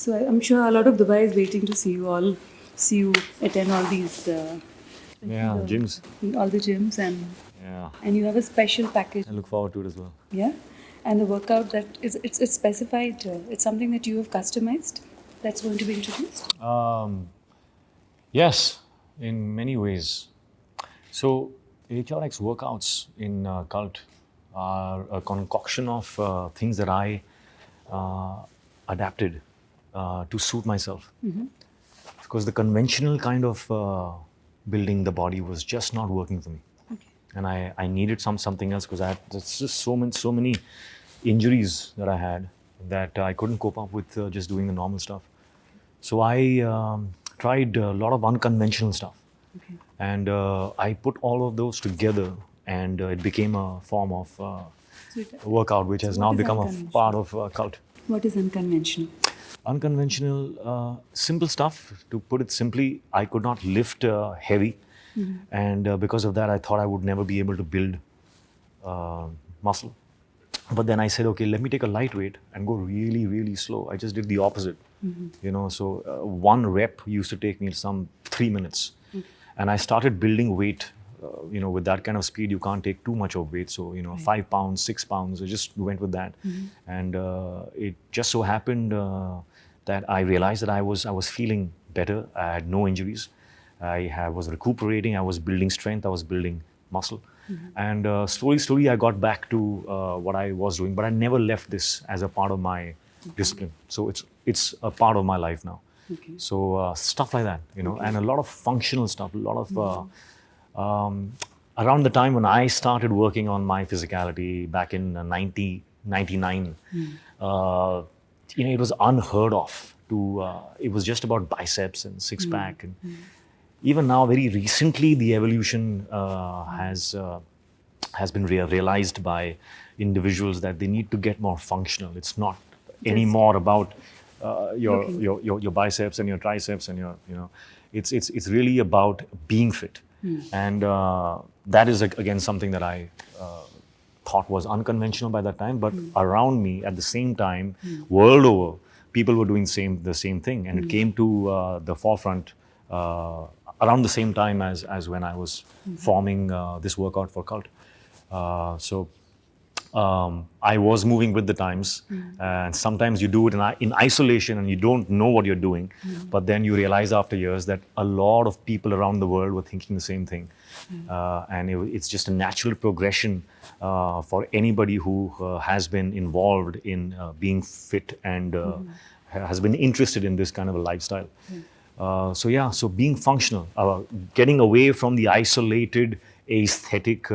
So I'm sure a lot of Dubai is waiting to see you attend all these, Gyms. all the gyms, and Yeah, you have a special package. I look forward to it as well. Yeah, and the workout that is it's specified. It's something that you have customized. That's going to be introduced. Yes, in many ways. So HRX workouts in Cult are a concoction of things that I adapted to suit myself. Because the conventional kind of building the body was just not working for me. Okay. And I needed something else because I had just so many injuries that I had that I couldn't cope up with just doing the normal stuff. So I tried a lot of unconventional stuff. Okay. And I put all of those together, and it became a form of workout, which has what now is become a unconventional? part of Cult. What is unconventional? Unconventional, simple stuff. To put it simply, I could not lift heavy, and because of that, I thought I would never be able to build muscle. But then I said, okay, let me take a lightweight and go really, really slow. I just did the opposite. So one rep used to take me some 3 minutes. And I started building weight. With that kind of speed, you can't take too much of weight. So, 5 pounds, 6 pounds, I just went with that. And it just so happened that I realized that I was feeling better. I had no injuries. I was recuperating. I was building strength. I was building muscle. And slowly, I got back to what I was doing. But I never left this as a part of my discipline. So it's a part of my life now. Okay. So stuff like that, and a lot of functional stuff, a lot of around the time when I started working on my physicality back in 1999, it was unheard of to, it was just about biceps and six pack. And even now, very recently, the evolution has been realized by individuals that they need to get more functional. It's not anymore about your biceps and your triceps and it's really about being fit. And that is again something that I thought was unconventional by that time, but around me at the same time, world over, people were doing the same thing, and it came to the forefront around the same time as when I was forming this workout for Cult. I was moving with the times, and sometimes you do it in isolation and you don't know what you're doing, but then you realize after years that a lot of people around the world were thinking the same thing. And it's just a natural progression for anybody who has been involved in being fit and has been interested in this kind of a lifestyle. So being functional, getting away from the isolated aesthetic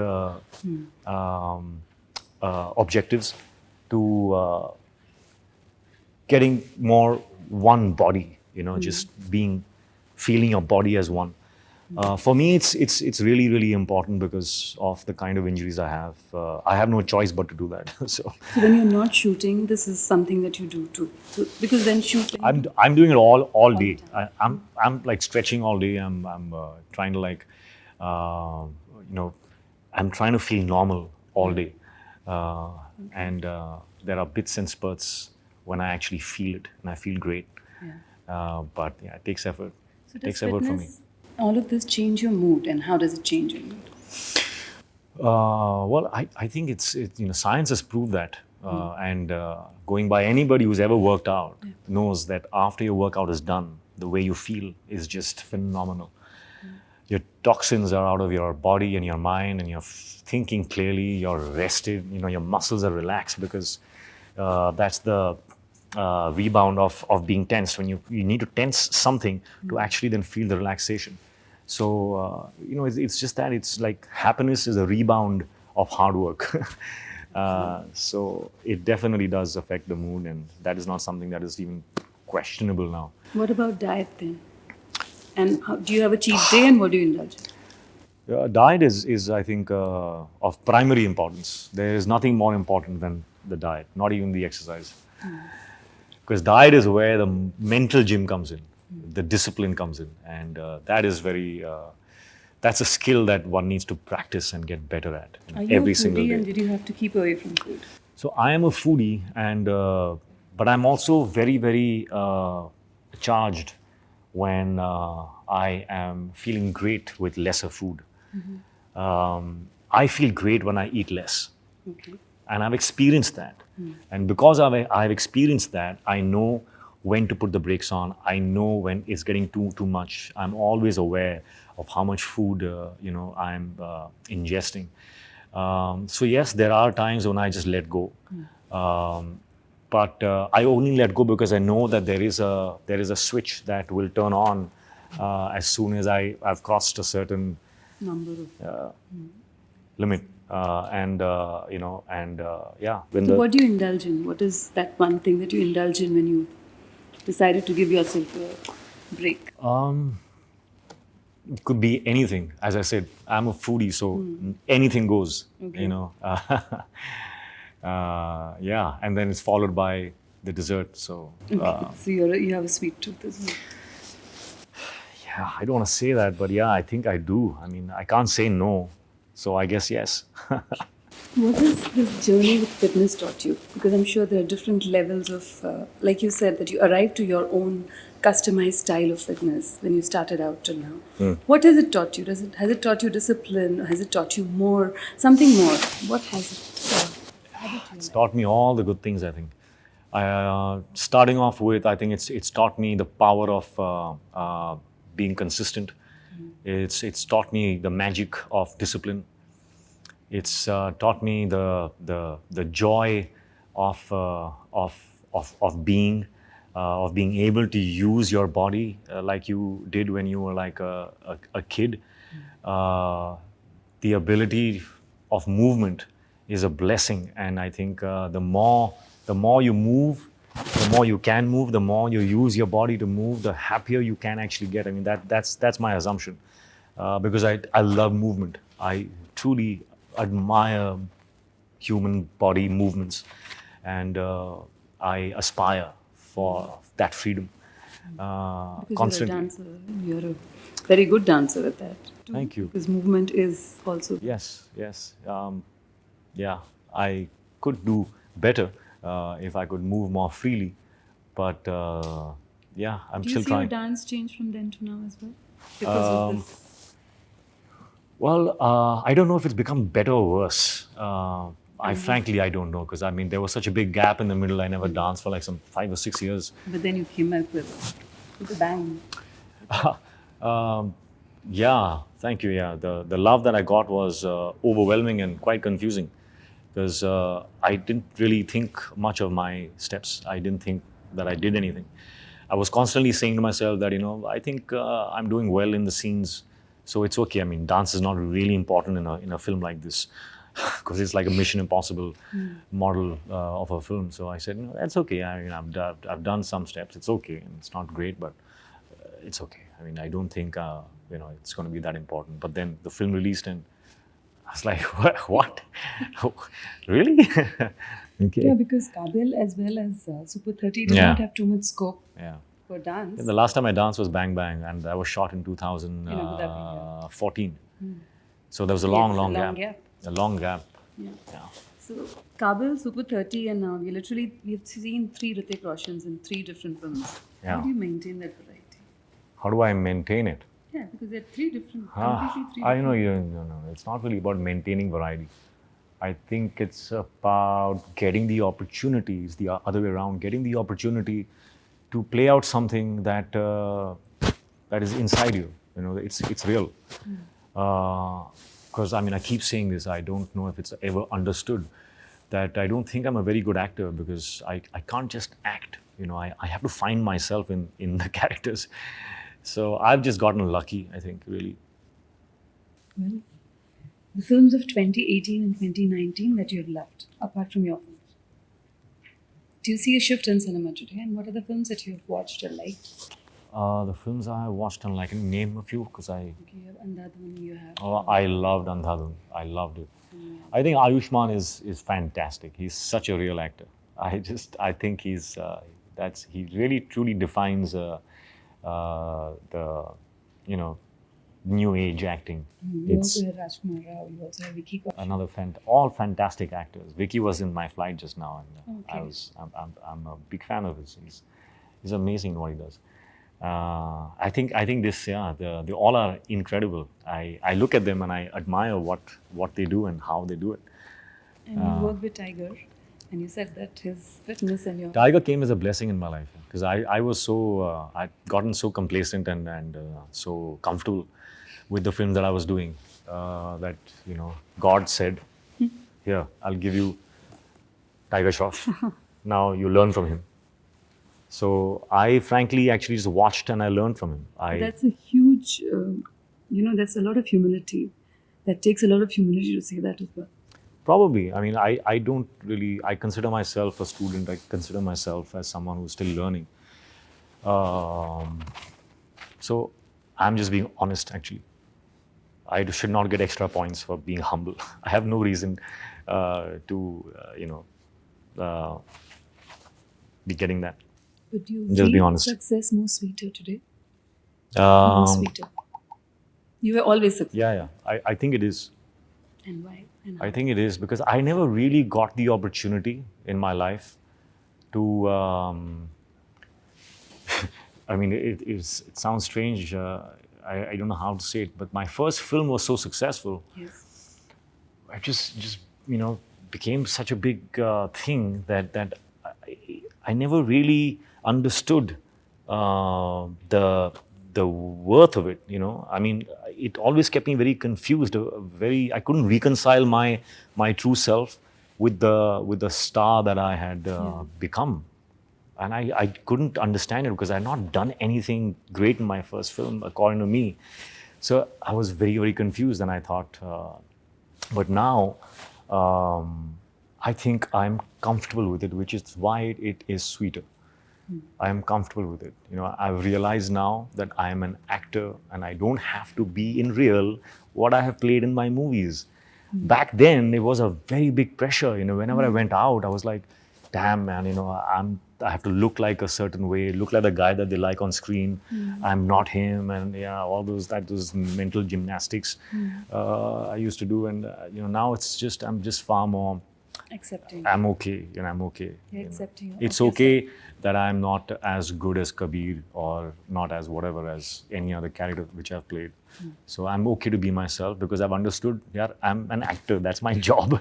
objectives to getting more one body, just feeling your body as one. For me, it's really, really important because of the kind of injuries I have. I have no choice but to do that. So when you're not shooting, this is something that you do too. So, because then shooting, I'm doing it all day. I'm like stretching all day. I'm trying to I'm trying to feel normal all day. And there are bits and spurts when I actually feel it, and I feel great. But it takes effort. So it takes effort for me. All of this change your mood, and how does it change your mood? Well, I think it's science has proved that, and going by anybody who's ever worked out knows that after your workout is done, the way you feel is just phenomenal. Your toxins are out of your body and your mind, and you're thinking clearly, you're rested, your muscles are relaxed, because that's the rebound of being tense. When you need to tense something to actually then feel the relaxation. So, it's just that it's like happiness is a rebound of hard work. So it definitely does affect the mood, and that is not something that is even questionable now. What about diet then? And do you have a cheat day, and what do you indulge in? Diet is I think, of primary importance. There is nothing more important than the diet, not even the exercise. Because diet is where the mental gym comes in, the discipline comes in, and that is that's a skill that one needs to practice and get better at every single day. And did you have to keep away from food? So I am a foodie, and But I'm also very, very charged when I am feeling great with lesser food. I feel great when I eat less. Okay. And I've experienced that. And because I've experienced that, I know when to put the brakes on. I know when it's getting too much. I'm always aware of how much food I'm ingesting. So yes, there are times when I just let go. But I only let go because I know that there is a switch that will turn on as soon as I've crossed a certain Number of. limit. Yeah, when So, what do you indulge in? What is that one thing that you indulge in when you decided to give yourself a break? it could be anything. As I said, I'm a foodie, so anything goes. Okay. You know, yeah, and then it's followed by the dessert. So So you have a sweet tooth as well. yeah, I don't want to say that, but yeah, I think I do. I mean, I can't say no, so I guess yes. What has this journey with fitness taught you? Because I'm sure there are different levels of, like you said, that you arrived to your own customized style of fitness when you started out till now. What has it taught you? Has it taught you discipline? Has it taught you more? Something more? What has it added to your It's life? taught me all the good things, I think. Starting off with, I think it's taught me the power of being consistent. It's taught me the magic of discipline. It's taught me the joy of being able to use your body like you did when you were like a kid. The ability of movement is a blessing, and I think the more you move, the more you can move, the more you use your body to move, the happier you can actually get. I mean, that's my assumption, because I love movement. I truly admire human body movements, and I aspire for that freedom Because constantly. you're a dancer, and you're a very good dancer at that. Too, Thank you. because movement is also. Yes, yes. Yeah, I could do better if I could move more freely, but yeah, I'm Do you still see your trying. dance change from then to now as well? Because of this. Well, I don't know if it's become better or worse. I don't know, because I mean there was such a big gap in the middle. I never danced for like some 5 or 6 years. But then you came up with a bang. Yeah, thank you. Yeah, the love that I got was overwhelming and quite confusing, because I didn't really think much of my steps. I didn't think that I did anything. I was constantly saying to myself that I think I'm doing well in the scenes, so it's okay. I mean, dance is not really important in a film like this, because it's like a Mission Impossible model of a film. So I said, no, that's okay. I mean, I've done some steps. It's okay, and it's not great, but it's okay. I mean, I don't think it's going to be that important. But then the film released, and I was like, what? Really? Okay. Yeah, because Kabil as well as Super 30 did Yeah. not have too much scope Yeah. for dance. The last time I danced was Bang Bang, and that was shot in In Abu Dhabi, 2014. So there was a Yes, long, a long long gap. gap. A long gap. Yeah. Yeah. So Kabil, Super 30, and now we've seen three Hrithik Roshans in three different films. Yeah. How do you maintain that variety? How do I maintain it? Yeah, because they're three different, Ah, completely three I different. know you. No. It's not really about maintaining variety. I think it's about getting the opportunities, the other way around, getting the opportunity to play out something that is inside you. It's real. Because I mean, I keep saying this. I don't know if it's ever understood that I don't think I'm a very good actor, because I can't just act. I have to find myself in the characters. So I've just gotten lucky, I think, really. Well, the films of 2018 and 2019 that you have loved, apart from your films. Do you see a shift in cinema today? And what are the films that you have watched or liked? The films I watched, and I can name a few, because Okay, you have Andhadhun, you have. I loved Andhadhun. I loved it. I think Ayushmann is fantastic. He's such a real actor. I think he really truly defines the new age acting. You also had Rajkummar Rao, you also had Vicky Kaushal. Another all fantastic actors. Vicky was in my flight just now, and Okay. I'm a big fan of his. He's amazing in what he does. I think this they all are incredible. I look at them and I admire what they do and how they do it. And you worked with Tiger, and you said that his fitness and your Tiger came as a blessing in my life because I was so I'd gotten so complacent and so comfortable with the films that I was doing that God said, "Here, I'll give you Tiger Shroff. Now you learn from him." So I frankly actually just watched and I learned from him. That's a huge, that's a lot of humility. That takes a lot of humility to say that as well. Probably. I mean, I don't really, I consider myself a student. I consider myself as someone who's still learning. So I'm just being honest, actually. I should not get extra points for being humble. I have no reason to be getting that. But do you Just feel be honest. success more sweeter today? More sweeter. You were always successful. Yeah. I think it is. And why? And I think it is because I never really got the opportunity in my life to. I mean, it sounds strange. I don't know how to say it, but my first film was so successful. Yes. I just became such a big thing that I never really understood the worth of it. I mean, it always kept me very confused. I couldn't reconcile my true self with the star that I had become, and I couldn't understand it because I had not done anything great in my first film, according to me. So I was very, very confused, and I thought, but now I think I'm comfortable with it, which is why it is sweeter. I am comfortable with it. I've realized now that I am an actor and I don't have to be in real what I have played in my movies. Back then, it was a very big pressure. Whenever I went out, I was like, damn, man, I have to look like a certain way, look like the guy that they like on screen. I'm not him. And all those mental gymnastics I used to do. And, now I'm just far more accepting. I'm okay. I'm okay. You're accepting. It's okay that I'm not as good as Kabir or not as whatever as any other character which I've played. So I'm okay to be myself because I've understood, I'm an actor. That's my job.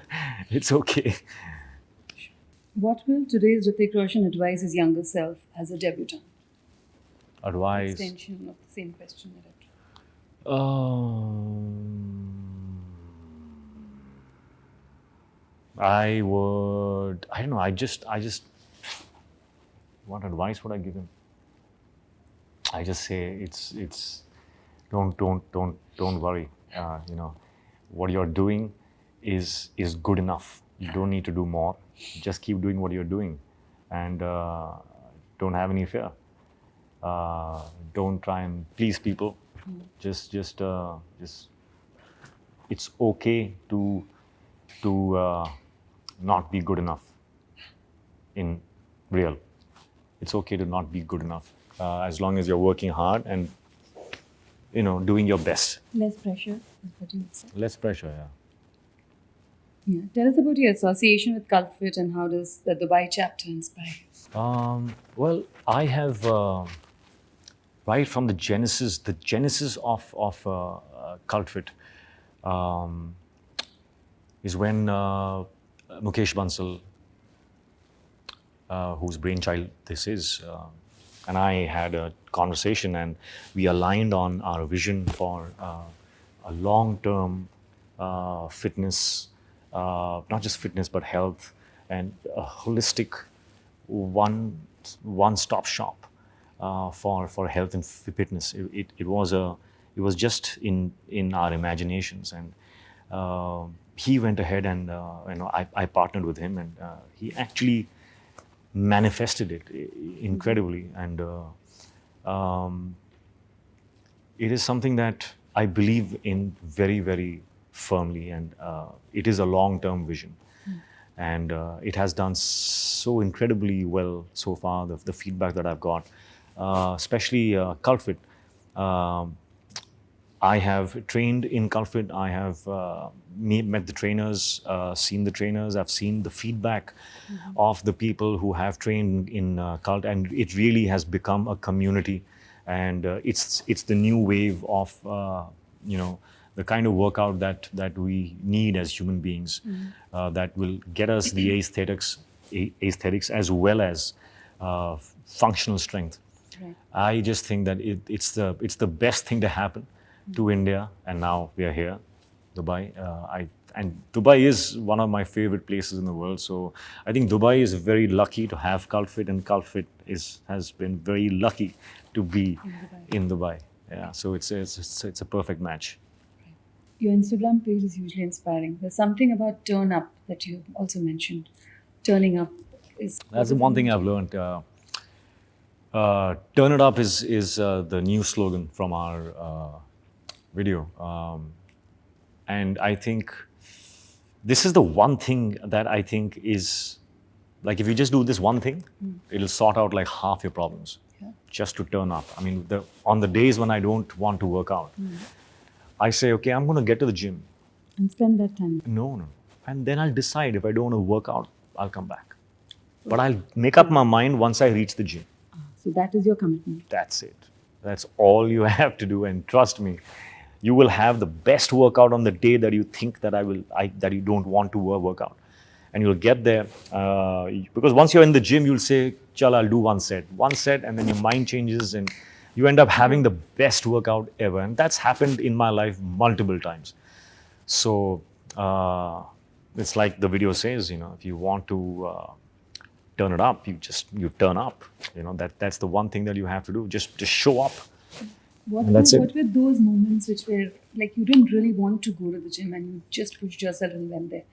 It's okay. What will today's Hrithik Roshan advise his younger self as a debutant? Advice. Extension of the same question that I don't know. I just, what advice would I give him? I just say don't worry. What you're doing is good enough. You don't need to do more. Just keep doing what you're doing, and don't have any fear. Don't try and please people. Just, it's okay to not be good enough in real. It's okay to not be good enough as long as you're working hard and doing your best. less pressure is what you would say. Less pressure, Yeah. Tell us about your association with Cult.Fit and how does the Dubai chapter inspire? Well, I have right from the genesis of Cult.Fit is when Mukesh Bansal, whose brainchild this is, and I had a conversation, and we aligned on our vision for a long-term fitness, not just fitness but health, and a holistic one-stop shop for health and fitness. It was just in our imaginations, and he went ahead and I partnered with him, and he actually manifested it incredibly, and it is something that I believe in very, very firmly, and it is a long-term vision, and it has done so incredibly well so far. The feedback that I've got, especially Cult.Fit, I have trained in Cult.Fit. I have met the trainers, seen the trainers. I've seen the feedback of the people who have trained in Cult, and it really has become a community. And it's the new wave of the kind of workout that we need as human beings, that will get us the aesthetics as well as functional strength. Right. I just think that it's the best thing to happen to India, and now we are here, Dubai. And Dubai is one of my favorite places in the world. So I think Dubai is very lucky to have Cult.Fit, and Cult.Fit has been very lucky to be in Dubai. Yeah, so it's a perfect match. Your Instagram page is hugely inspiring. There's something about turn up that you also mentioned. Turning up is. That's the one thing I've learned. Turn it up is the new slogan from our video, and I think this is the one thing that I think is like, if you just do this one thing, it'll sort out like half your problems. Yeah. Just to turn up. I mean, on the days when I don't want to work out, I say, okay, I'm going to get to the gym. And spend that time. No. And then I'll decide if I don't want to work out, I'll come back. But I'll make up my mind once I reach the gym. So that is your commitment. That's it. That's all you have to do. And trust me, you will have the best workout on the day that you think that that you don't want to work out. And you'll get there, because once you're in the gym, you'll say, "Chal, I'll do one set," and then your mind changes, and you end up having the best workout ever. And that's happened in my life multiple times. So it's like the video says, if you want to turn it up, you turn up. That's the one thing that you have to do. Just show up. What it. were those moments which were like you didn't really want to go to the gym and you just pushed yourself and went there?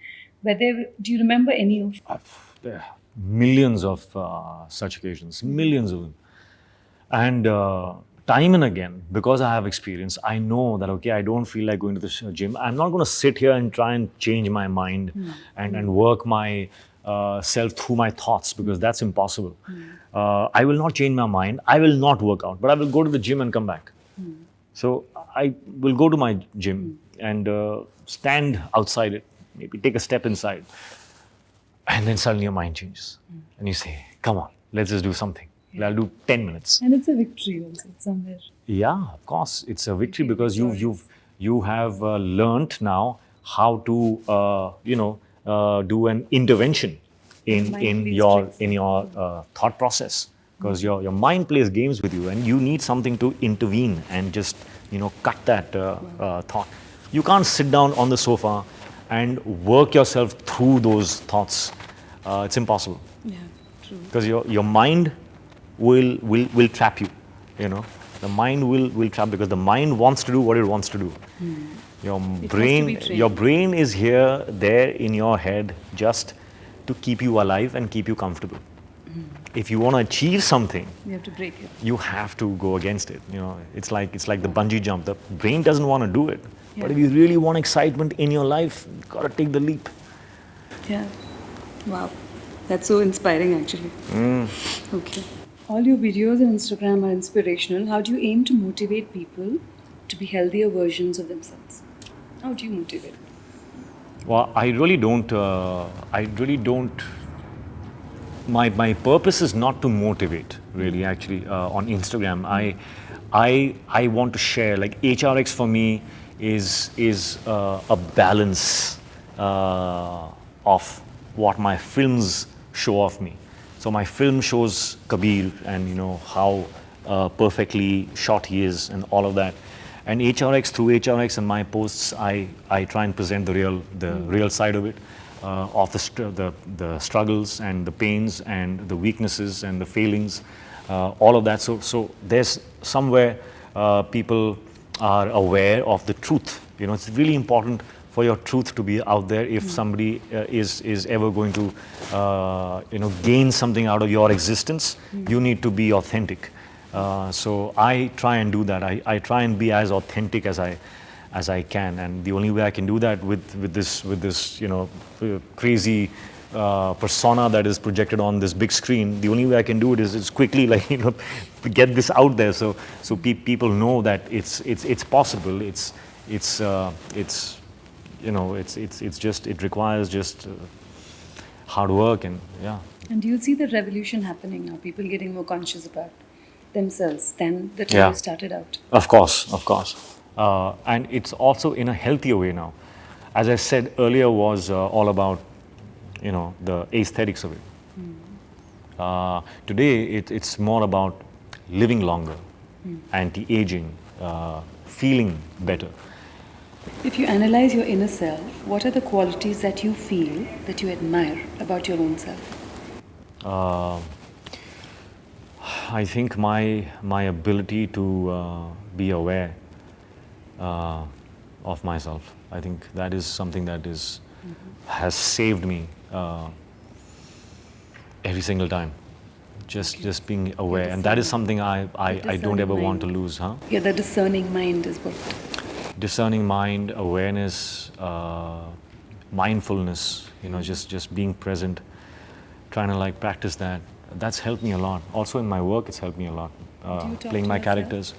Do you remember any of? There are millions of such occasions, millions of them. And time and again, because I have experience, I know that, okay, I don't feel like going to the gym. I'm not going to sit here and try and change my mind and work my self through my thoughts, because that's impossible. I will not change my mind. I will not work out, but I will go to the gym and come back. So I will go to my gym and stand outside it, maybe take a step inside. And then suddenly your mind changes. And you say, come on, let's just do something. I'll do 10 minutes. And it's a victory also somewhere. Yeah, of course. It's a victory because you have learnt now how to do an intervention in your thought process, because your mind plays games with you, and you need something to intervene and just cut that thought. You can't sit down on the sofa and work yourself through those thoughts. It's impossible. Yeah, true. Because your mind will trap you. The mind will trap, because the mind wants to do what it wants to do. Your brain is there in your head just to keep you alive and keep you comfortable. If you want to achieve something, you have to break it. You have to go against it. It's like the bungee jump. The brain doesn't want to do it, but if you really want excitement in your life, you got to take the leap. Yeah. Wow. That's so inspiring, actually. Okay. All your videos on Instagram are inspirational. How do you aim to motivate people to be healthier versions of themselves? How do you motivate? Well, I really don't. My purpose is not to motivate, really. Actually, on Instagram, I want to share. Like HRX for me is a balance of what my films show of me. So my film shows Kabir and how perfectly shot he is and all of that. And through HRX and my posts, I try and present the real side of it, of the struggles and the pains and the weaknesses and the failings, all of that. So there's somewhere people are aware of the truth. It's really important for your truth to be out there. If somebody is ever going to gain something out of your existence, you need to be authentic. So I try and do that. I try and be as authentic as I can, and the only way I can do that with this crazy persona that is projected on this big screen. The only way I can do it is quickly, like, get this out there, so people know that it's possible. It's just, it requires just hard work, and yeah. And do you see the revolution happening now? People getting more conscious about themselves than the time you started out. Of course, of course. And it's also in a healthier way now. As I said earlier, was all about, the aesthetics of it. Today, it's more about living longer, anti-aging, feeling better. If you analyze your inner self, what are the qualities that you feel, that you admire about your own self? I think my ability to be aware of myself. I think that is something that has saved me every single time. Just being aware, and that is something I don't ever want to lose. Yeah, the discerning mind is what. Discerning mind, awareness, mindfulness. Just being present, trying to practice that. That's helped me a lot. Also in my work, it's helped me a lot. Playing my characters.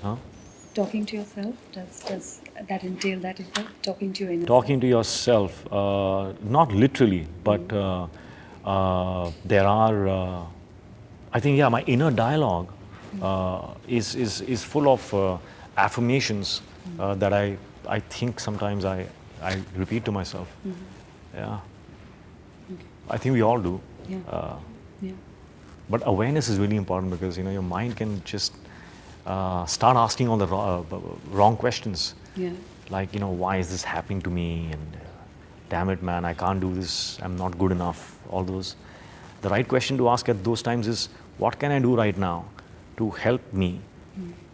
Talking to yourself, does that entail that as well? Talking to your inner Talking to yourself, not literally, but there are, I think, my inner dialogue is full of affirmations that I think sometimes I repeat to myself. Yeah. Okay. I think we all do. Yeah. Yeah. But awareness is really important, because your mind can just start asking all the wrong questions. Yeah. Like, why is this happening to me? And damn it, man, I can't do this. I'm not good enough. All those. The right question to ask at those times is, what can I do right now to help me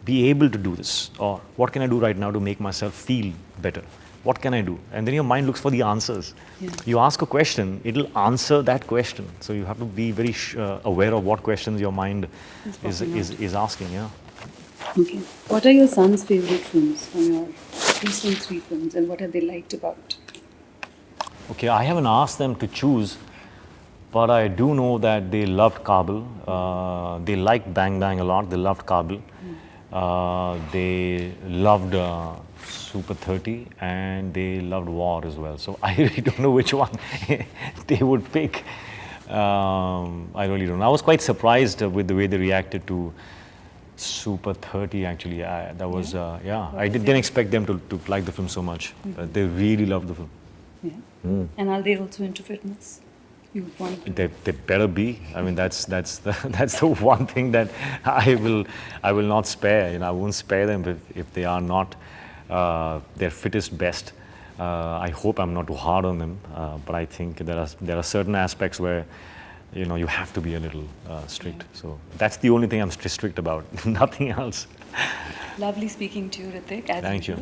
be able to do this? Or what can I do right now to make myself feel better? What can I do? And then your mind looks for the answers. Yeah. You ask a question, it'll answer that question. So you have to be very aware of what questions your mind is asking. Yeah. Okay. What are your son's favorite films from your recent 3 films, and what have they liked about? Okay, I haven't asked them to choose, but I do know that they loved Kabul. They liked Bang Bang a lot. They loved Kabul. They loved Super 30, and they loved War as well. So I really don't know which one they would pick. I really don't know. I was quite surprised with the way they reacted to Super 30, actually. That was, I didn't expect them to like the film so much. But they really loved the film. Yeah. And are they also into fitness? You would want to. They better be. I mean, that's the one thing that I will not spare. I won't spare them if they are not their fittest best. I hope I'm not too hard on them, but I think there are certain aspects where you have to be a little strict. So that's the only thing I'm strict about. Nothing else. Lovely speaking to you, Hrithik. Thank you.